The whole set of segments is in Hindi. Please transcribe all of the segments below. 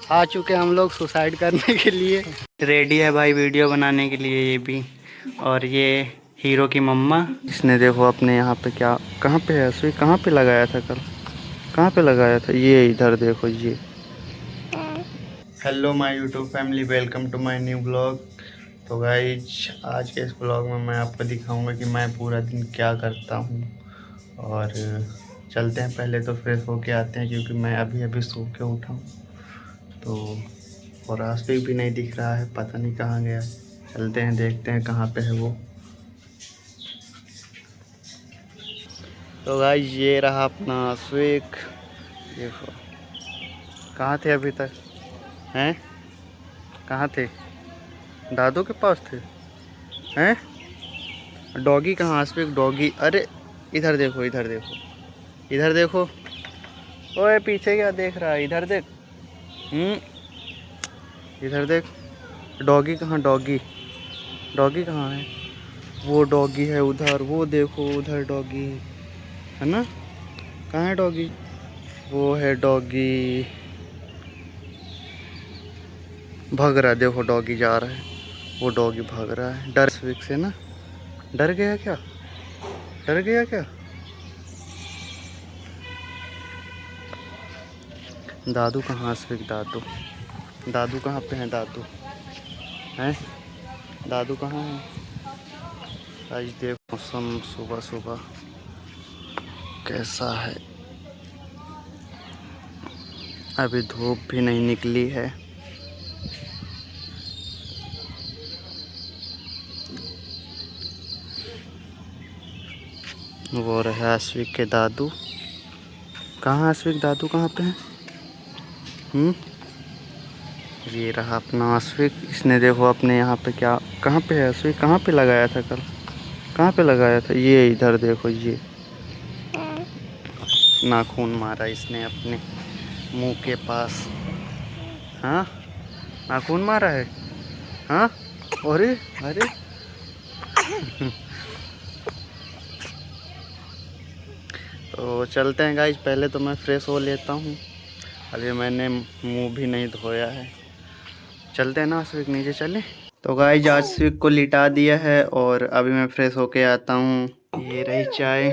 आ चुके हम लोग सुसाइड करने के लिए। रेडी है भाई वीडियो बनाने के लिए ये भी। और ये हीरो की मम्मा, इसने देखो अपने यहाँ पे क्या, कहाँ पे है सुई, कहाँ पे लगाया था कल, कहाँ पे लगाया था, ये इधर देखो ये। Hello my YouTube family, welcome to my new blog. तो गाइज आज के इस ब्लॉग में मैं आपको दिखाऊंगा कि मैं पूरा दिन क्या करता हूँ। और चलते हैं, पहले तो फ्रेश होके आते हैं क्योंकि मैं अभी अभी सो के उठा हूँ। तो और आस्तिक भी नहीं दिख रहा है, पता नहीं कहाँ गया। चलते हैं, देखते हैं कहाँ पे है वो। तो गाइज ये रहा अपना आस्तिक, देखो। कहाँ थे अभी तक, हैं कहाँ थे, दादू के पास थे हैं। डॉगी कहाँ, आस्तिक डॉगी, अरे इधर देखो, इधर देखो, इधर देखो। ओए पीछे क्या देख रहा है, इधर देख। इधर देख, डॉगी कहाँ, डॉगी, डॉगी कहाँ है। वो डॉगी है उधर, वो देखो उधर डॉगी है ना। कहाँ है डॉगी, वो है डॉगी, भाग रहा है, देखो डॉगी जा रहा है, वो डॉगी भाग रहा है डर से ना। डर गया क्या, डर गया क्या। दादू कहाँ है, दादू, दादू कहाँ पे हैं, दादू हैं, दादू कहाँ है। आज देखो मौसम सुबह सुबह कैसा है, अभी धूप भी नहीं निकली है। वो रहे आश्विक के दादू, कहाँ आश्विक, दादू कहाँ पे हैं। ये रहा अपना आश्विक, इसने देखो अपने यहाँ पे क्या, कहाँ पे है आश्विक, कहाँ पे लगाया था कल, कहाँ पे लगाया था, ये इधर देखो ये। नाखून मारा इसने अपने मुंह के पास, हाँ नाखून मारा है, हाँ। अरे अरे तो चलते हैं गाइज, पहले तो मैं फ्रेश हो लेता हूँ, अभी मैंने मुंह भी नहीं धोया है। चलते हैं ना आश्विक, नीचे चले। तो गाइज आश्विक को लिटा दिया है और अभी मैं फ्रेश होके आता हूँ। ये रही चाय।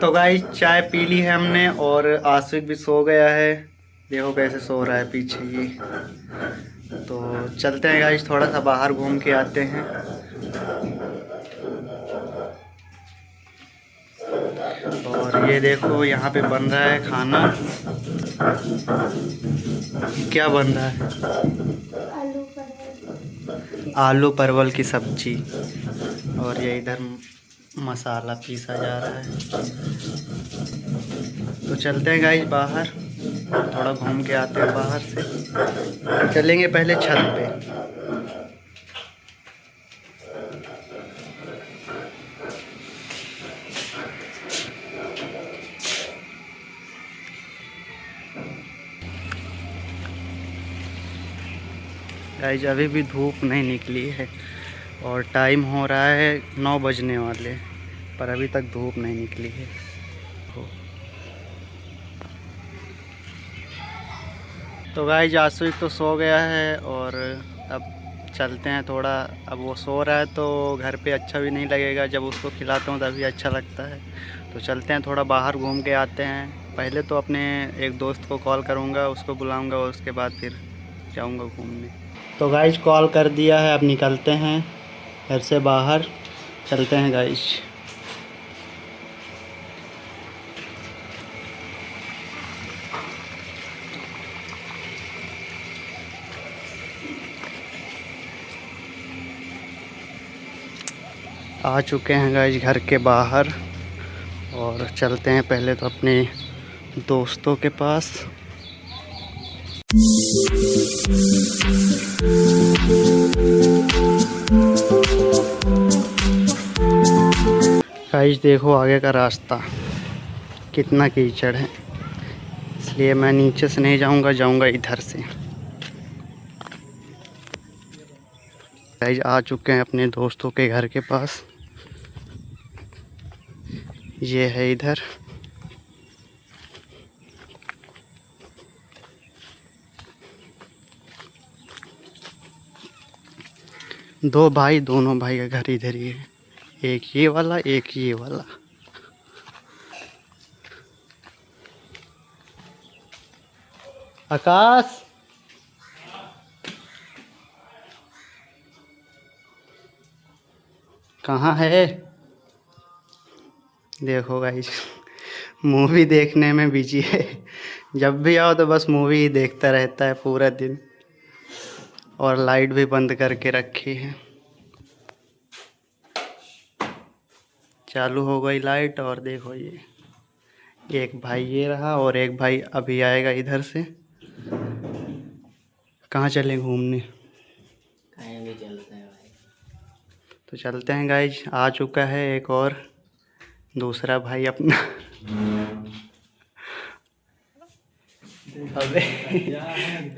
तो गाइज चाय पी ली है हमने और आश्विक भी सो गया है, देखो कैसे सो रहा है पीछे ये। तो चलते हैं गाइज, थोड़ा सा बाहर घूम के आते हैं। और ये देखो यहाँ पे बन रहा है खाना, क्या बन रहा है, आलू परवल की सब्जी। और ये इधर मसाला पीसा जा रहा है। तो चलते हैं गाइस बाहर, थोड़ा घूम के आते हैं बाहर से। चलेंगे पहले छत पे। गाइस अभी भी धूप नहीं निकली है और टाइम हो रहा है 9 बजने वाले, पर अभी तक धूप नहीं निकली है। तो गाइस आश्विक तो सो गया है और अब चलते हैं थोड़ा। अब वो सो रहा है तो घर पे अच्छा भी नहीं लगेगा, जब उसको खिलाता हूँ तभी अच्छा लगता है। तो चलते हैं थोड़ा बाहर घूम के आते हैं। पहले तो अपने एक दोस्त को कॉल करूँगा, उसको बुलाऊँगा और उसके बाद फिर जाऊँगा घूमने। तो गाइस कॉल कर दिया है, अब निकलते हैं घर से बाहर, चलते हैं गाइस। आ चुके हैं गाइस घर के बाहर और चलते हैं पहले तो अपने दोस्तों के पास। गाइस देखो आगे का रास्ता कितना कीचड़ है, इसलिए मैं नीचे से नहीं जाऊंगा, जाऊंगा इधर से। गाइस आ चुके हैं अपने दोस्तों के घर के पास, ये है इधर। दो भाई, दोनों भाई का घर इधर ही है, एक ये वाला एक ये वाला। आकाश, कहाँ है? देखो गाइस, मूवी देखने में बिजी है। जब भी आओ तो बस मूवी ही देखता रहता है पूरा दिन, और लाइट भी बंद करके रखी है। चालू हो गई लाइट, और देखो ये एक भाई ये रहा, और एक भाई अभी आएगा इधर से। कहाँ चलें घूमने? कहीं भी चलते हैं भाई। तो चलते हैं गाइज। आ चुका है एक और दूसरा भाई अपना। अबे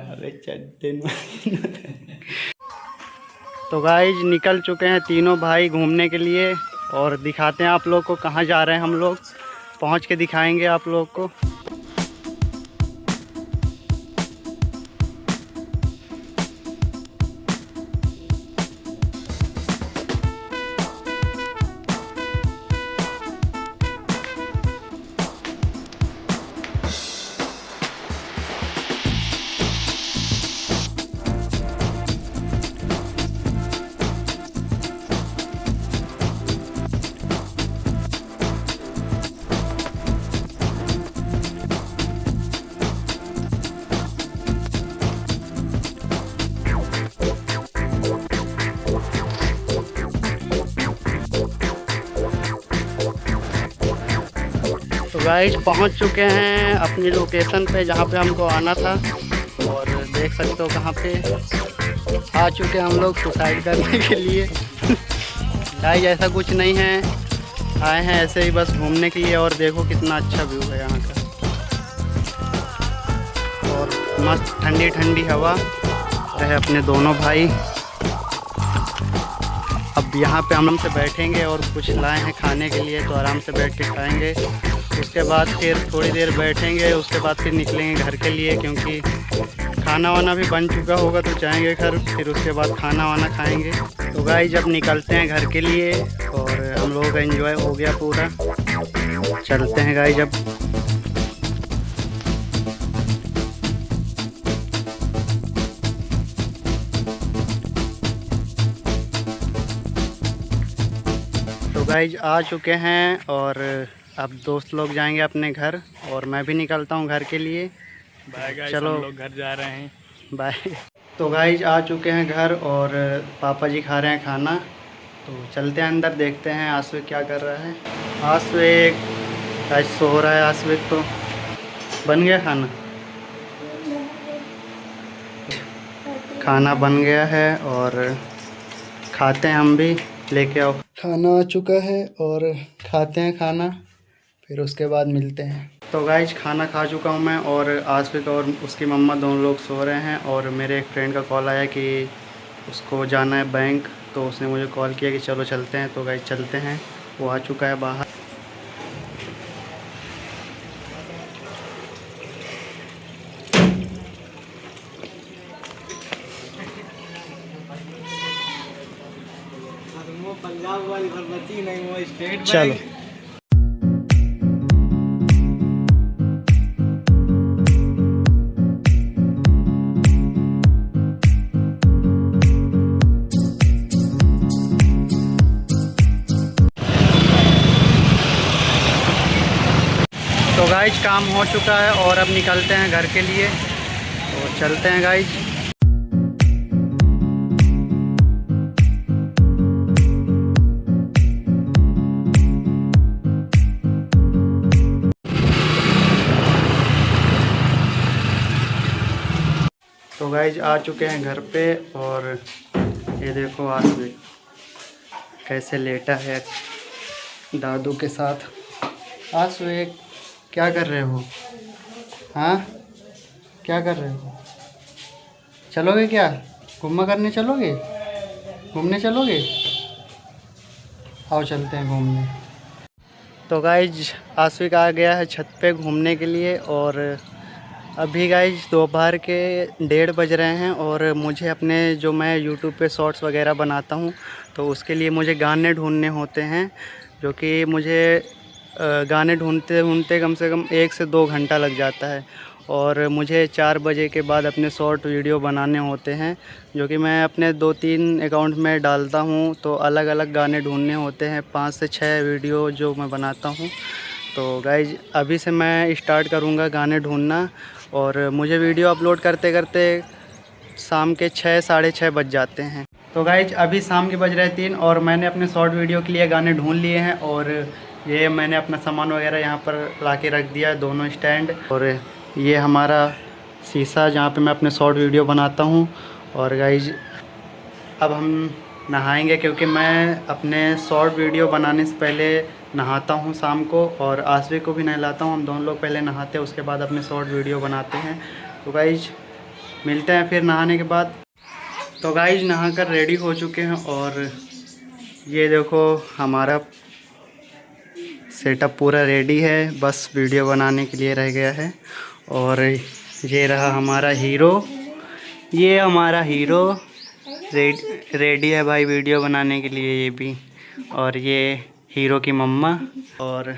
अबे चड्डे। तो गाइज निकल चुके हैं तीनों भाई घूमने के लिए, और दिखाते हैं आप लोग को कहाँ जा रहे हैं हम लोग। पहुँच के दिखाएंगे आप लोग को। तो गाइस पहुंच चुके हैं अपनी लोकेशन पे जहां पे हमको आना था, और देख सकते हो कहां पे आ चुके हैं हम लोग सुसाइड करने के लिए। गाइस ऐसा कुछ नहीं है, आए हैं ऐसे ही बस घूमने के लिए। और देखो कितना अच्छा व्यू है यहाँ का, और मस्त ठंडी ठंडी हवा रहे अपने दोनों भाई। अब यहाँ पे हम से बैठेंगे, और कुछ लाए हैं खाने के लिए तो आराम से बैठ के खाएंगे। उसके बाद फिर थोड़ी देर बैठेंगे, उसके बाद फिर निकलेंगे घर के लिए, क्योंकि खाना वाना भी बन चुका होगा तो जाएंगे घर, फिर उसके बाद खाना वाना खाएंगे। तो गाइस जब निकलते हैं घर के लिए, और हम लोगों का एंजॉय हो गया पूरा। चलते हैं गाइस जब। तो गाइस आ चुके हैं, और अब दोस्त लोग जाएंगे अपने घर, और मैं भी निकलता हूँ घर के लिए। बाय गाइस, चलो हम लोग घर जा रहे हैं। बाय। तो गाइस आ चुके हैं घर, और पापा जी खा रहे हैं खाना। तो चलते हैं अंदर, देखते हैं आसविक क्या कर रहा है। आसविक आज सो रहा है। आसविक तो बन गया खाना, खाना बन गया है, और खाते हैं हम भी। लेके आओ। खाना आ चुका है, और खाते हैं खाना, फिर उसके बाद मिलते हैं। तो गाइज खाना खा चुका हूँ मैं, और आसविक और उसकी मम्मा दोनों लोग सो रहे हैं। और मेरे एक फ्रेंड का कॉल आया कि उसको जाना है बैंक, तो उसने मुझे कॉल किया कि चलो चलते हैं। तो गाइज चलते हैं, वो आ चुका है बाहर। पंजाब वाली भरभती नहीं, वो स्टेट चलो। तो गाइज काम हो चुका है, और अब निकलते हैं घर के लिए। तो चलते हैं गाइज। तो गाइज आ चुके हैं घर पे, और ये देखो आसविक कैसे लेटा है दादू के साथ। आसविक क्या कर रहे हो? हाँ क्या कर रहे हो? चलोगे क्या? घूमने करने चलोगे? घूमने चलोगे? आओ चलते हैं घूमने। तो गाइज आसविक आ गया है छत पे घूमने के लिए, और अभी गाइज दोपहर के 1:30 बज रहे हैं और मुझे अपने जो मैं यूट्यूब पे शॉर्ट्स वगैरह बनाता हूँ तो उसके लिए मुझे गाने ढूंढने होते हैं, जो कि मुझे गाने ढूंढते ढूंढते कम से कम 1 से 2 घंटा लग जाता है। और मुझे 4 बजे के बाद अपने शॉर्ट वीडियो बनाने होते हैं, जो कि मैं अपने 2-3 अकाउंट में डालता हूँ। तो अलग अलग गाने ढूंढने होते हैं, 5 से 6 वीडियो जो मैं बनाता हूँ। तो गाइज अभी से मैं स्टार्ट करूँगा गाने ढूंढना, और मुझे वीडियो अपलोड करते करते शाम के 6 साढ़े 6 बज जाते हैं। तो गाइज अभी शाम के बज रहे 3 और मैंने अपने शॉर्ट वीडियो के लिए गाने ढूंढ लिए हैं। और ये मैंने अपना सामान वगैरह यहाँ पर ला के रख दिया है, दोनों स्टैंड। और ये हमारा शीशा जहाँ पे मैं अपने शॉर्ट वीडियो बनाता हूँ। और गाइज अब हम नहाएंगे, क्योंकि मैं अपने शॉर्ट वीडियो बनाने से पहले नहाता हूँ शाम को, और आसवे को भी नहलाता हूँ। हम दोनों लोग पहले नहाते हैं, उसके बाद अपने शॉर्ट वीडियो बनाते हैं। तो गाइज मिलते हैं फिर नहाने के बाद। तो गाइज नहाकर रेडी हो चुके हैं, और ये देखो हमारा सेटअप पूरा रेडी है, बस वीडियो बनाने के लिए रह गया है। और ये रहा हमारा हीरो, ये हमारा हीरो रेडी है भाई वीडियो बनाने के लिए, ये भी। और ये हीरो की मम्मा, और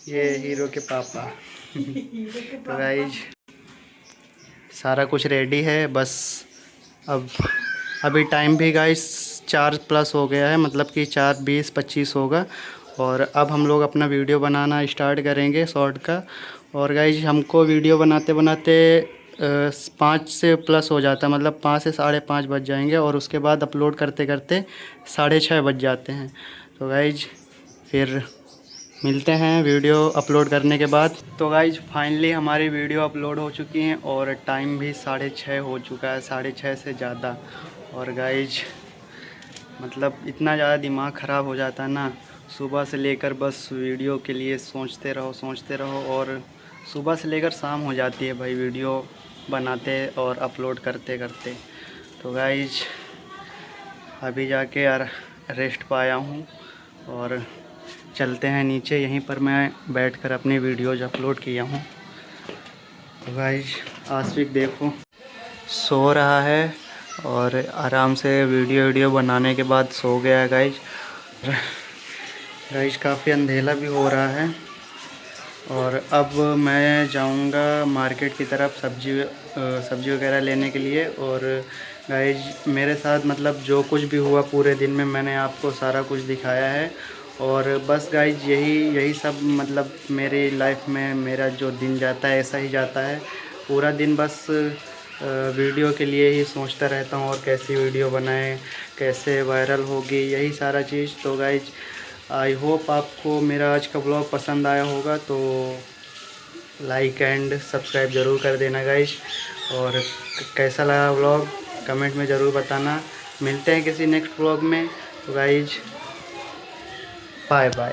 ये हीरो के पापा। तो गाइज सारा कुछ रेडी है, बस अब अभी टाइम भी गाइज 4+ हो गया है, मतलब कि 4:20-25 होगा। और अब हम लोग अपना वीडियो बनाना स्टार्ट करेंगे शॉर्ट का। और गाइज हमको वीडियो बनाते बनाते 5 से प्लस हो जाता है, मतलब 5 से साढ़े 5 बज जाएंगे, और उसके बाद अपलोड करते करते 6:30 बज जाते हैं। तो गाइज फिर मिलते हैं वीडियो अपलोड करने के बाद। तो गाइज फाइनली हमारी वीडियो अपलोड हो चुकी हैं, और टाइम भी 6:30 हो चुका है, 6:30 से ज़्यादा। और गाइज मतलब इतना ज़्यादा दिमाग ख़राब हो जाता है ना, सुबह से लेकर बस वीडियो के लिए सोचते रहो, और सुबह से लेकर शाम हो जाती है भाई वीडियो बनाते और अपलोड करते करते। तो गाइज अभी जाके यार रेस्ट पाया हूँ, और चलते हैं नीचे, यहीं पर मैं बैठकर अपनी वीडियोज़ अपलोड किया हूँ। तो गाइज आशिक देखो सो रहा है, और आराम से वीडियो बनाने के बाद सो गया है गाइज। गाइज काफ़ी अंधेला भी हो रहा है, और अब मैं जाऊंगा मार्केट की तरफ सब्जी वगैरह लेने के लिए। और गाइज मेरे साथ मतलब जो कुछ भी हुआ पूरे दिन में मैंने आपको सारा कुछ दिखाया है। और बस गाइज यही सब मतलब मेरी लाइफ में मेरा जो दिन जाता है ऐसा ही जाता है। पूरा दिन बस वीडियो के लिए ही सोचता रहता हूँ, और कैसी वीडियो बनाएं, कैसे वायरल होगी, यही सारा चीज़। तो गाइज आई होप आपको मेरा आज का ब्लॉग पसंद आया होगा, तो लाइक एंड सब्सक्राइब ज़रूर कर देना गाइज। और कैसा लगा ब्लॉग कमेंट में ज़रूर बताना। मिलते हैं किसी नेक्स्ट ब्लॉग में। तो गाइज बाय बाय।